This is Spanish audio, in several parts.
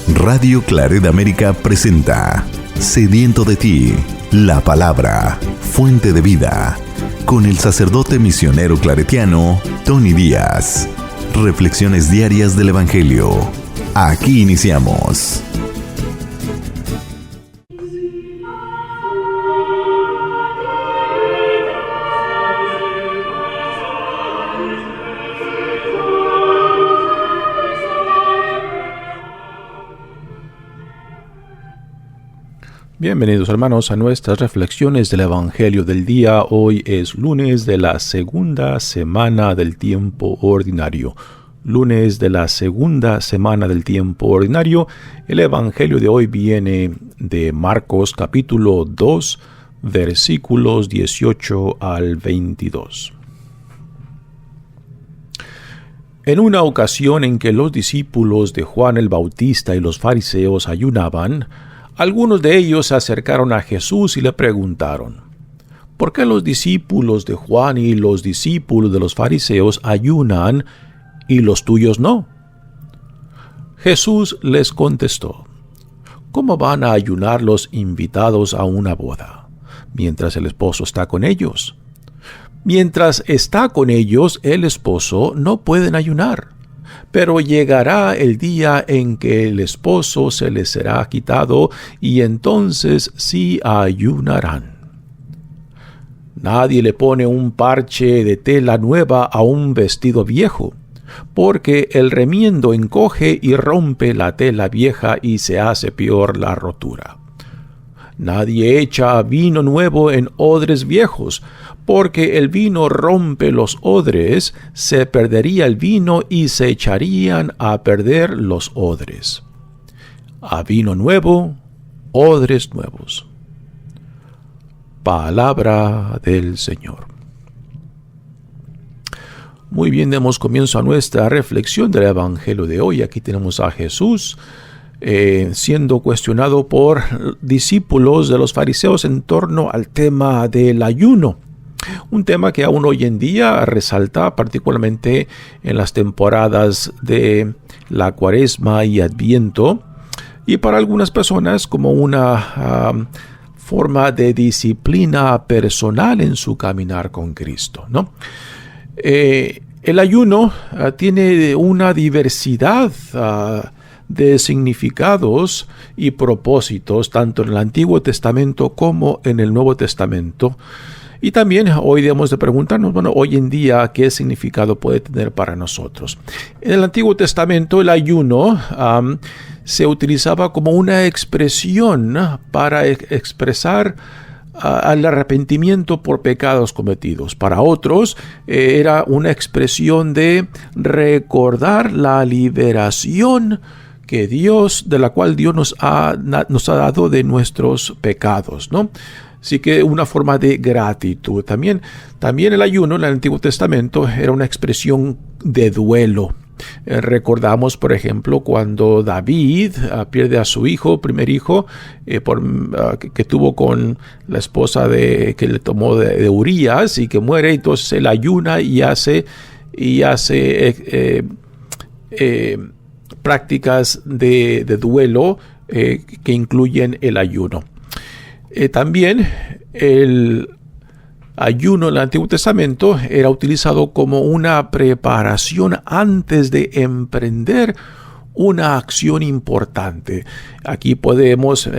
Radio Claret América presenta Sediento de ti, la palabra, fuente de vida, con el sacerdote misionero claretiano Tony Díaz. Reflexiones diarias del Evangelio. Aquí iniciamos. Bienvenidos hermanos a nuestras reflexiones del Evangelio del día. Hoy es lunes de la segunda semana del tiempo ordinario. Lunes de la segunda semana del tiempo ordinario. El Evangelio de hoy viene de Marcos capítulo 2, versículos 18 al 22. En una ocasión en que los discípulos de Juan el Bautista y los fariseos ayunaban, algunos de ellos se acercaron a Jesús y le preguntaron: ¿por qué los discípulos de Juan y los discípulos de los fariseos ayunan y los tuyos no? Jesús les contestó: ¿cómo van a ayunar los invitados a una boda, mientras el esposo está con ellos? Mientras está con ellos el esposo, no pueden ayunar. Pero llegará el día en que el esposo se les será quitado, y entonces sí ayunarán. Nadie le pone un parche de tela nueva a un vestido viejo, porque el remiendo encoge y rompe la tela vieja y se hace peor la rotura. Nadie echa vino nuevo en odres viejos, porque el vino rompe los odres, se perdería el vino y se echarían a perder los odres. A vino nuevo, odres nuevos. Palabra del Señor. Muy bien, demos comienzo a nuestra reflexión del Evangelio de hoy. Aquí tenemos a Jesús siendo cuestionado por discípulos de los fariseos en torno al tema del ayuno. Un tema que aún hoy en día resalta particularmente en las temporadas de la Cuaresma y Adviento, y para algunas personas como una forma de disciplina personal en su caminar con Cristo, ¿no? El ayuno tiene una diversidad de significados y propósitos, tanto en el Antiguo Testamento como en el Nuevo Testamento. Y también hoy debemos de preguntarnos, hoy en día, ¿qué significado puede tener para nosotros? En el Antiguo Testamento, el ayuno se utilizaba como una expresión para expresar al arrepentimiento por pecados cometidos. Para otros, era una expresión de recordar la liberación de la cual Dios nos ha dado de nuestros pecados, ¿no? Así que una forma de gratitud. También el ayuno en el Antiguo Testamento era una expresión de duelo. Recordamos, por ejemplo, cuando David pierde a su primer hijo, que tuvo con la esposa que le tomó de Urías y que muere. Entonces él ayuna y hace prácticas de duelo que incluyen el ayuno. También el ayuno en el Antiguo Testamento era utilizado como una preparación antes de emprender una acción importante. Aquí podemos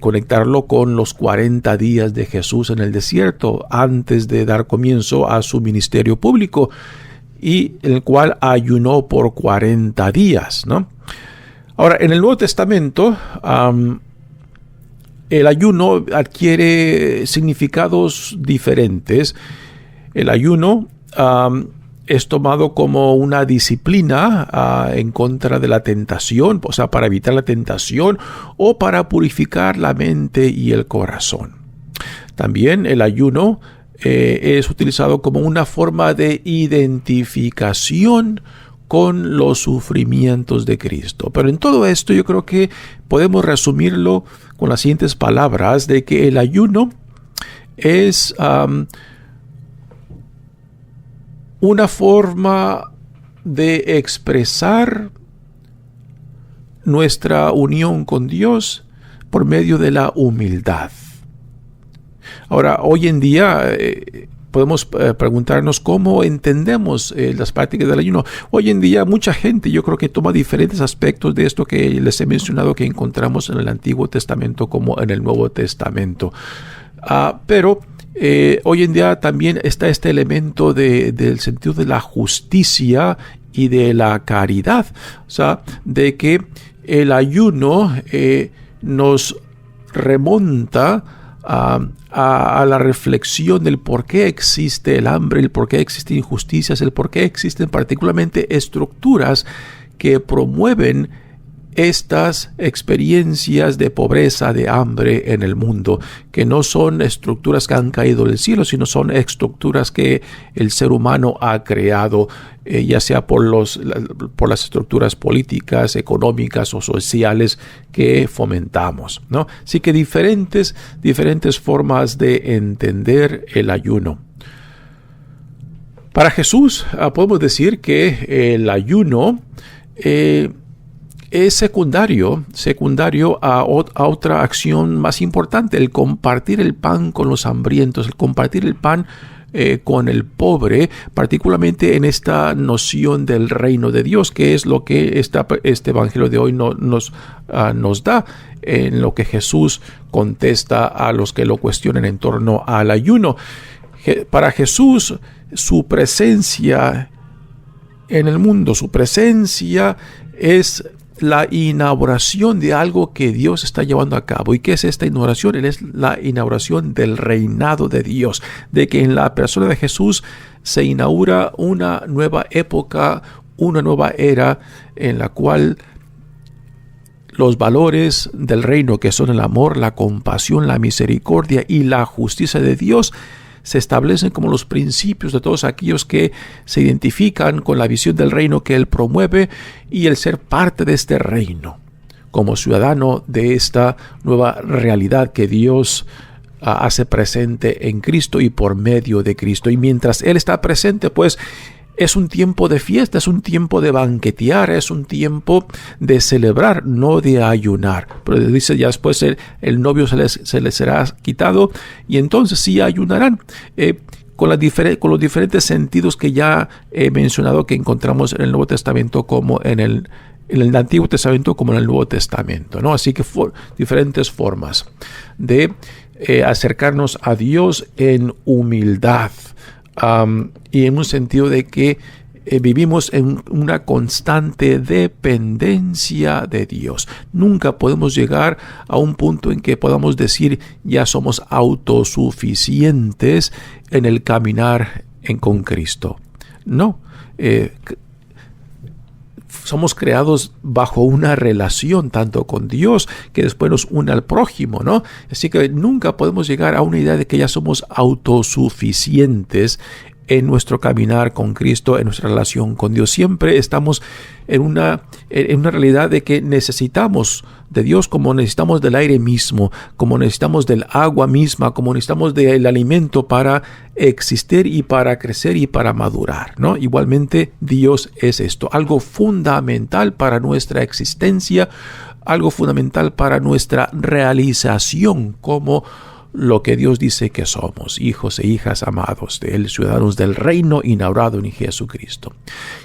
conectarlo con los 40 días de Jesús en el desierto antes de dar comienzo a su ministerio público, y el cual ayunó por 40 días, ¿no? Ahora, en el Nuevo Testamento, el ayuno adquiere significados diferentes. El ayuno es tomado como una disciplina en contra de la tentación, o sea, para evitar la tentación o para purificar la mente y el corazón. También el ayuno es utilizado como una forma de identificación con los sufrimientos de Cristo. Pero en todo esto yo creo que podemos resumirlo con las siguientes palabras, de que el ayuno es una forma de expresar nuestra unión con Dios por medio de la humildad. Ahora, hoy en día podemos preguntarnos cómo entendemos las prácticas del ayuno. Hoy en día mucha gente, yo creo que toma diferentes aspectos de esto que les he mencionado, que encontramos en el Antiguo Testamento como en el Nuevo Testamento. Pero hoy en día también está este elemento del sentido de la justicia y de la caridad. O sea, de que el ayuno nos remonta a la reflexión del por qué existe el hambre, el por qué existen injusticias, el por qué existen particularmente estructuras que promueven estas experiencias de pobreza, de hambre en el mundo, que no son estructuras que han caído del cielo, sino son estructuras que el ser humano ha creado, ya sea por las estructuras políticas, económicas o sociales que fomentamos, ¿no? Así que diferentes formas de entender el ayuno. Para Jesús podemos decir que el ayuno es secundario a otra acción más importante, el compartir el pan con los hambrientos, el compartir el pan con el pobre, particularmente en esta noción del reino de Dios, que es lo que este evangelio de hoy nos da, en lo que Jesús contesta a los que lo cuestionan en torno al ayuno. Para Jesús, su presencia en el mundo, su presencia es la inauguración de algo que Dios está llevando a cabo. ¿Y qué es esta inauguración? Es la inauguración del reinado de Dios, de que en la persona de Jesús se inaugura una nueva época, una nueva era en la cual los valores del reino, que son el amor, la compasión, la misericordia y la justicia de Dios, se establecen como los principios de todos aquellos que se identifican con la visión del reino que Él promueve y el ser parte de este reino, como ciudadano de esta nueva realidad que Dios hace presente en Cristo y por medio de Cristo. Y mientras Él está presente, pues es un tiempo de fiesta, es un tiempo de banquetear, es un tiempo de celebrar, no de ayunar. Pero dice ya después el novio se les será quitado y entonces sí ayunarán. Con los diferentes sentidos que ya he mencionado, que encontramos en el Nuevo Testamento como en el Antiguo Testamento como en el Nuevo Testamento, ¿no? Así que diferentes formas de acercarnos a Dios en humildad. Y en un sentido de que vivimos en una constante dependencia de Dios. Nunca podemos llegar a un punto en que podamos decir ya somos autosuficientes en el caminar con Cristo. No. Somos creados bajo una relación tanto con Dios que después nos une al prójimo, ¿no? Así que nunca podemos llegar a una idea de que ya somos autosuficientes en nuestro caminar con Cristo, en nuestra relación con Dios. Siempre estamos en una realidad de que necesitamos de Dios como necesitamos del aire mismo, como necesitamos del agua misma, como necesitamos del alimento para existir y para crecer y para madurar, ¿no? Igualmente Dios es esto, algo fundamental para nuestra existencia, algo fundamental para nuestra realización como lo que Dios dice que somos, hijos e hijas amados de Él, ciudadanos del reino inaugurado en Jesucristo.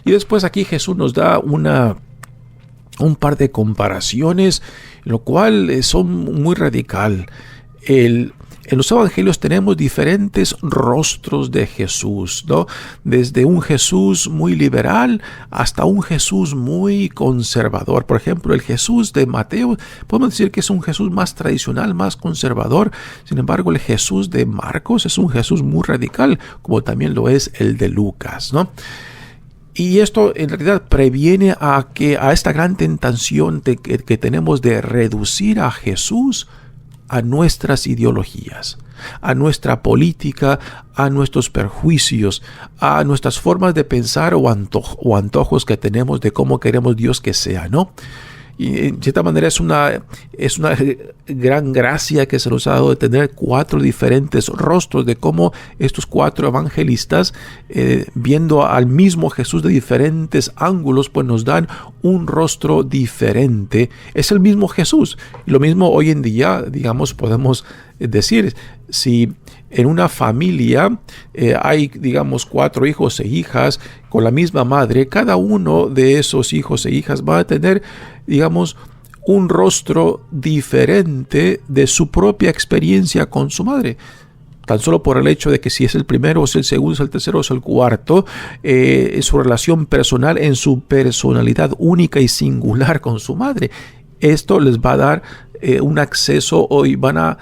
Y después aquí Jesús nos da un par de comparaciones, lo cual son muy radical. En los evangelios tenemos diferentes rostros de Jesús, ¿no? Desde un Jesús muy liberal hasta un Jesús muy conservador. Por ejemplo, el Jesús de Mateo, podemos decir que es un Jesús más tradicional, más conservador. Sin embargo, el Jesús de Marcos es un Jesús muy radical, como también lo es el de Lucas, ¿no? Y esto en realidad previene a esta gran tentación que tenemos de reducir a Jesús a nuestras ideologías, a nuestra política, a nuestros perjuicios, a nuestras formas de pensar o antojos que tenemos de cómo queremos Dios que sea, ¿no? Y en cierta manera es una gran gracia que se nos ha dado de tener 4 diferentes rostros, de cómo estos 4 evangelistas, viendo al mismo Jesús de diferentes ángulos, pues nos dan un rostro diferente. Es el mismo Jesús. Y lo mismo hoy en día, digamos, podemos decir, si en una familia hay, digamos, 4 hijos e hijas con la misma madre, cada uno de esos hijos e hijas va a tener, digamos, un rostro diferente de su propia experiencia con su madre. Tan solo por el hecho de que si es el primero, o es el segundo, es el tercero, o es el cuarto, su relación personal, en su personalidad única y singular con su madre. Esto les va a dar un acceso, y van a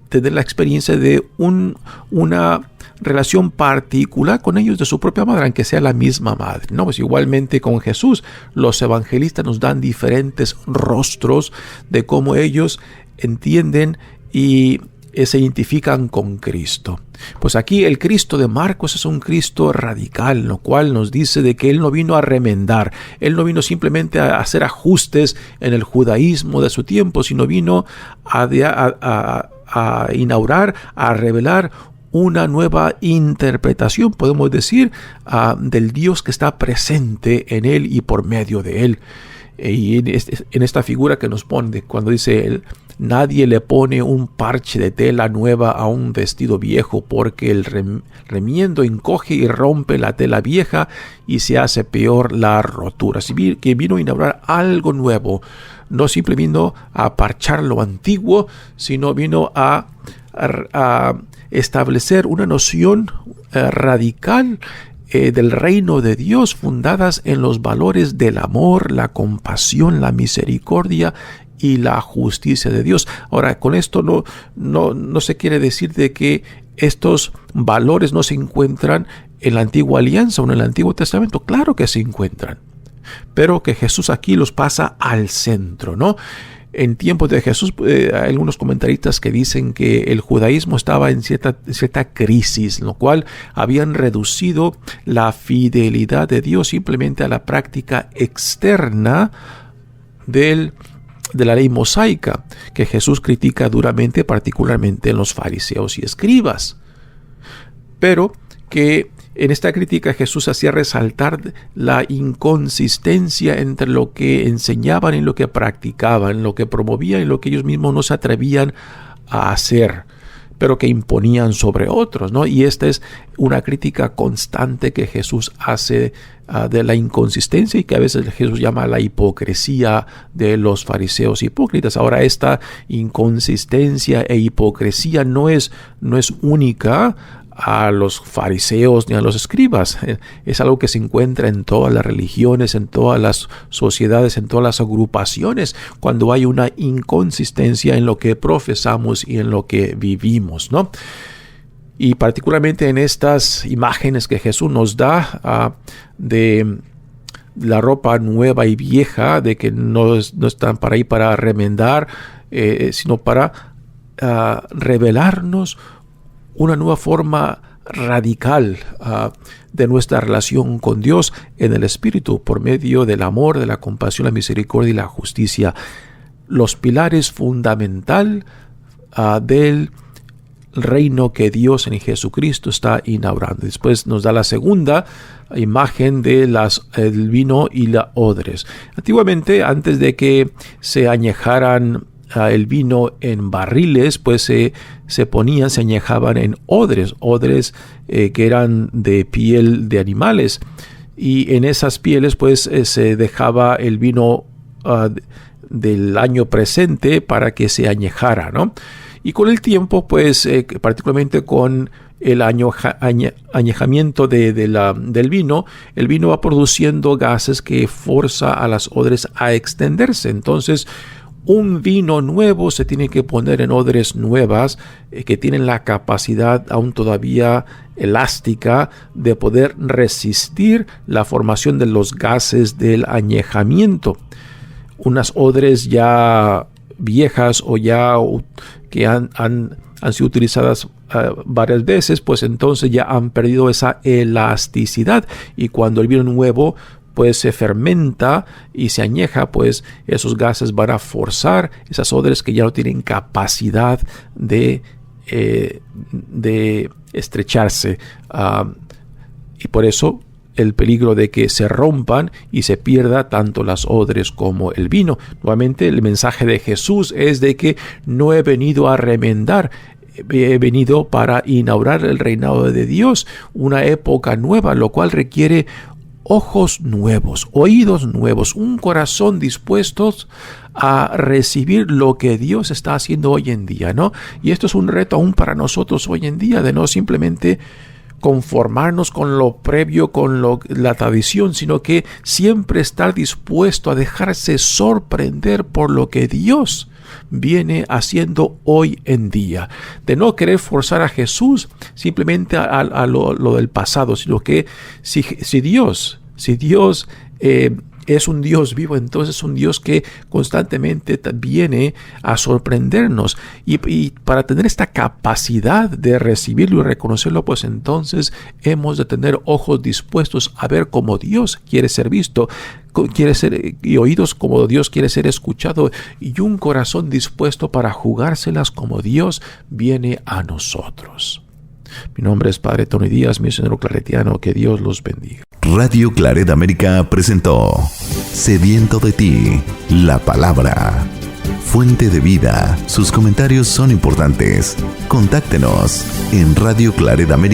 tener la experiencia de una relación particular con ellos de su propia madre, aunque sea la misma madre, ¿no? Pues igualmente con Jesús, los evangelistas nos dan diferentes rostros de cómo ellos entienden y se identifican con Cristo. Pues aquí el Cristo de Marcos es un Cristo radical, lo cual nos dice de que Él no vino a remendar, Él no vino simplemente a hacer ajustes en el judaísmo de su tiempo, sino vino a inaugurar, a revelar una nueva interpretación, podemos decir, del Dios que está presente en Él y por medio de Él. Y en esta figura que nos pone, cuando dice él, nadie le pone un parche de tela nueva a un vestido viejo, porque el remiendo encoge y rompe la tela vieja y se hace peor la rotura. Así que vino a inaugurar algo nuevo, no simplemente vino a parchar lo antiguo, sino vino a establecer una noción radical del reino de Dios, fundadas en los valores del amor, la compasión, la misericordia y la justicia de Dios. Ahora, con esto no se quiere decir de que estos valores no se encuentran en la antigua alianza o en el Antiguo Testamento. Claro que se encuentran, pero que Jesús aquí los pasa al centro, ¿no? En tiempos de Jesús, hay algunos comentaristas que dicen que el judaísmo estaba en cierta crisis, lo cual habían reducido la fidelidad de Dios simplemente a la práctica externa de la ley mosaica, que Jesús critica duramente, particularmente en los fariseos y escribas. Pero que en esta crítica Jesús hacía resaltar la inconsistencia entre lo que enseñaban y lo que practicaban, lo que promovían y lo que ellos mismos no se atrevían a hacer, pero que imponían sobre otros, ¿no? Y esta es una crítica constante que Jesús hace de la inconsistencia, y que a veces Jesús llama la hipocresía de los fariseos hipócritas. Ahora, esta inconsistencia e hipocresía no es única a los fariseos ni a los escribas. Es algo que se encuentra en todas las religiones, en todas las sociedades, en todas las agrupaciones, cuando hay una inconsistencia en lo que profesamos y en lo que vivimos, ¿no? Y particularmente en estas imágenes que Jesús nos da de la ropa nueva y vieja, de que no están para ahí para remendar, sino para revelarnos una nueva forma radical de nuestra relación con Dios en el Espíritu, por medio del amor, de la compasión, la misericordia y la justicia. Los pilares fundamental del reino que Dios en Jesucristo está inaugurando. Después nos da la segunda imagen de el vino y las odres. Antiguamente, antes de que se añejaran el vino en barriles, pues se añejaban en odres que eran de piel de animales, y en esas pieles pues se dejaba el vino del año presente para que se añejara, ¿no? Y con el tiempo, pues particularmente con el añejamiento del vino, el vino va produciendo gases que forza a las odres a extenderse. Entonces, un vino nuevo se tiene que poner en odres nuevas que tienen la capacidad aún todavía elástica de poder resistir la formación de los gases del añejamiento. Unas odres ya viejas o ya que han sido utilizadas varias veces, pues entonces ya han perdido esa elasticidad, y cuando el vino nuevo pues se fermenta y se añeja, pues esos gases van a forzar esas odres que ya no tienen capacidad de estrecharse. Y por eso el peligro de que se rompan y se pierda tanto las odres como el vino. Nuevamente, el mensaje de Jesús es de que no he venido a remendar, he venido para inaugurar el reinado de Dios, una época nueva, lo cual requiere ojos nuevos, oídos nuevos, un corazón dispuestos a recibir lo que Dios está haciendo hoy en día, ¿no? Y esto es un reto aún para nosotros hoy en día, de no simplemente conformarnos con lo previo, con la tradición, sino que siempre estar dispuesto a dejarse sorprender por lo que Dios viene haciendo hoy en día, de no querer forzar a Jesús simplemente a lo del pasado, sino que si Dios es un Dios vivo, entonces un Dios que constantemente viene a sorprendernos, y para tener esta capacidad de recibirlo y reconocerlo, pues entonces hemos de tener ojos dispuestos a ver cómo Dios quiere ser visto, y oídos como Dios quiere ser escuchado, y un corazón dispuesto para jugárselas como Dios viene a nosotros. Mi nombre es Padre Tony Díaz, misionero claretiano. Que Dios los bendiga. Radio Claret América presentó Sediento de ti, la palabra, fuente de vida. Sus comentarios son importantes. Contáctenos en Radio Claret América